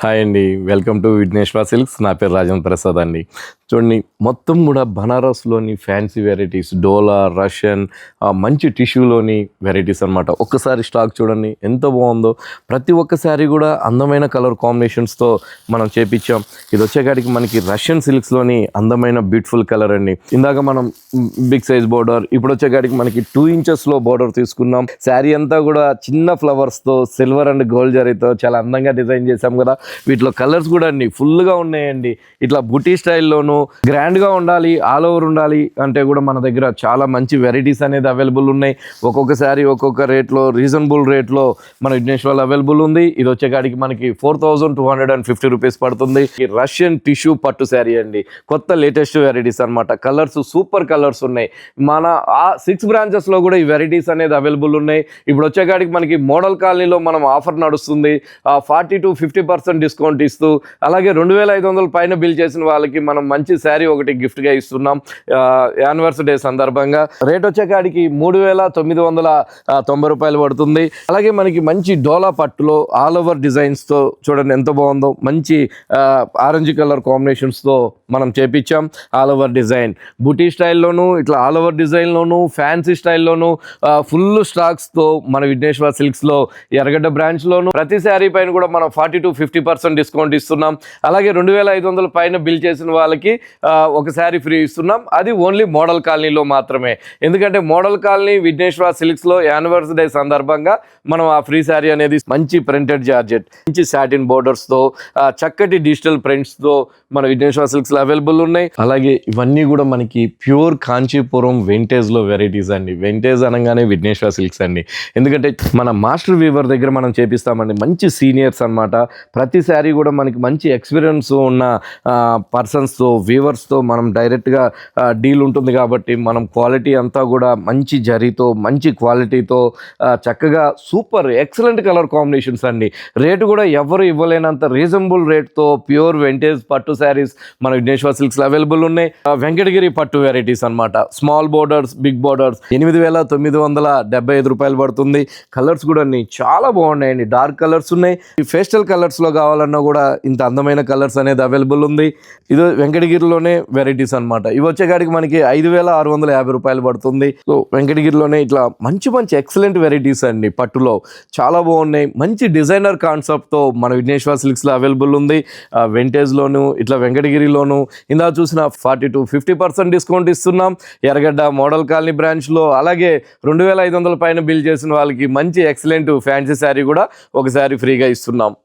Hi అండి. Welcome to Vighneshwara Silks. నా పేరు రాజేంద్ర ప్రసాద్ అండి. చూడండి, మొత్తం కూడా బనారస్లోని ఫ్యాన్సీ వెరైటీస్, డోలా, రష్యన్, మంచి టిష్యూలోని వెరైటీస్ అనమాట. ఒక్కసారి స్టాక్ చూడండి ఎంత బాగుందో. ప్రతి ఒక్క శారీ కూడా అందమైన కలర్ కాంబినేషన్స్తో మనం చేపించాం. ఇది వచ్చేకాడికి మనకి రష్యన్ సిల్క్స్లోని అందమైన బ్యూటిఫుల్ కలర్ అండి. ఇందాక మనం బిగ్ సైజ్ బోర్డర్, ఇప్పుడు వచ్చేకాడికి మనకి 2 ఇంచెస్లో బోర్డర్ తీసుకున్నాం. శారీ అంతా కూడా చిన్న ఫ్లవర్స్తో సిల్వర్ అండ్ గోల్డ్ జరీతో చాలా అందంగా డిజైన్ చేసాం కదా. వీటిలో కలర్స్ కూడా అండి ఫుల్గా ఉన్నాయండి. ఇట్లా బుటీ స్టైల్లోనూ గ్రాండ్గా ఉండాలి, ఆల్ ఓవర్ ఉండాలి అంటే కూడా మన దగ్గర చాలా మంచి వెరైటీస్ అనేది అవైలబుల్ ఉన్నాయి. ఒక్కొక్క శారీ ఒక్కొక్క రేట్లో, రీజనబుల్ రేట్లో మన విఘ్నేశ్వర్లో అవైలబుల్ ఉంది. ఇది వచ్చేకాడికి మనకి 4250 రూపీస్ పడుతుంది. రష్యన్ టిష్యూ పట్టు శారీ అండి. కొత్త లేటెస్ట్ వెరైటీస్ అనమాట. కలర్స్ సూపర్ కలర్స్ ఉన్నాయి. మన 6 బ్రాంచెస్లో కూడా ఈ వెరైటీస్ అనేది అవైలబుల్ ఉన్నాయి. ఇప్పుడు వచ్చేకాడికి మనకి మోడల్ కాలనీలో మనం ఆఫర్ నడుస్తుంది. 40 to 50% డిస్కౌంట్ ఇస్తూ, అలాగే 2500 పైన బిల్ చేసిన వాళ్ళకి మనం మంచి శారీ ఒకటి గిఫ్ట్గా ఇస్తున్నాం యానివర్సరీ సందర్భంగా. రేట్ వచ్చేకాడికి 3990 రూపాయలు పడుతుంది. అలాగే మనకి మంచి డోలా పట్టులో ఆల్ ఓవర్ డిజైన్స్తో చూడండి ఎంత బాగుందో. మంచి ఆరెంజ్ కలర్ కాంబినేషన్స్తో మనం చేపించాం. ఆల్ ఓవర్ డిజైన్ బుటీ స్టైల్లోనూ, ఇట్లా ఆల్ ఓవర్ డిజైన్లోనూ, ఫ్యాన్సీ స్టైల్లోనూ ఫుల్ స్టాక్స్తో మన విఘ్నేశ్వర సిల్క్స్లో ఎర్రగడ్డ బ్రాంచ్లోనూ ప్రతి శారీ పైన కూడా మనం 40 to 50% డిస్కౌంట్ ఇస్తున్నాం. అలాగే 2500 పైన బిల్ చేసిన వాళ్ళకి ఒక శారీ ఫ్రీ ఇస్తున్నాం. అది ఓన్లీ మోడల్ కాలనీలో మాత్రమే. ఎందుకంటే మోడల్ కాలనీ విఘ్నేశ్వర సిల్క్స్లో యానివర్సరీ సందర్భంగా మనం ఆ ఫ్రీ శారీ అనేది మంచి ప్రింటెడ్ జార్జెట్, మంచి సాటిన్ బోర్డర్స్తో, చక్కటి డిజిటల్ ప్రింట్స్తో మన విఘ్నేశ్వర సిల్క్స్లో అవైలబుల్ ఉన్నాయి. అలాగే ఇవన్నీ కూడా మనకి ప్యూర్ కాంచీపురం వెంటేజ్లో వెరైటీస్ అండి. వెంటేజ్ అనగానే విఘ్నేశ్వర సిల్క్స్ అండి. ఎందుకంటే మన మాస్టర్ వీవర్ దగ్గర మనం చేపిస్తామండి. మంచి సీనియర్స్ అనమాట. ప్రతి శారీ కూడా మనకి మంచి ఎక్స్పీరియన్స్ ఉన్న పర్సన్స్తో, వీవర్స్తో మనం డైరెక్ట్గా డీల్ ఉంటుంది కాబట్టి మనం క్వాలిటీ అంతా కూడా మంచి జరీతో, మంచి క్వాలిటీతో, చక్కగా సూపర్ ఎక్సలెంట్ కలర్ కాంబినేషన్స్ అండి. రేటు కూడా ఎవరు ఇవ్వలేనంత రీజనబుల్ రేట్తో ప్యూర్ వెంటేజ్ పట్టు శారీస్ మన విఘ్నేశ్వర సిల్క్స్లో అవైలబుల్ ఉన్నాయి. వెంకటగిరి పట్టు వెరైటీస్ అనమాట. స్మాల్ బోర్డర్స్, బిగ్ బోర్డర్స్ 8975 రూపాయలు పడుతుంది. కలర్స్ కూడా చాలా బాగున్నాయండి. డార్క్ కలర్స్ ఉన్నాయి. ఈ పేస్టల్ కలర్స్లో కావాలన్నా కూడా ఇంత అందమైన కలర్స్ అనేది అవైలబుల్ ఉంది. ఇది వెంకటగిరిలోనే వెరైటీస్ అనమాట. ఇవి వచ్చేకాడికి మనకి 5650 రూపాయలు పడుతుంది. సో వెంకటగిరిలోనే ఇట్లా మంచి మంచి ఎక్సలెంట్ వెరైటీస్ అండి. పట్టులో చాలా బాగున్నాయి. మంచి డిజైనర్ కాన్సెప్ట్తో మన విఘ్నేశ్వర సిల్క్స్లో అవైలబుల్ ఉంది. వెంటేజ్లోను, ఇట్లా వెంకటగిరిలోను ఇందా చూసిన 40 to 50% డిస్కౌంట్ ఇస్తున్నాం ఎర్రగడ్డ మోడల్ కాలనీ బ్రాంచ్లో. అలాగే 2500 పైన బిల్ చేసిన వాళ్ళకి మంచి ఎక్సలెంట్ ఫ్యాన్సీ శారీ కూడా ఒక శారీ ఫ్రీగా ఇస్తున్నాం.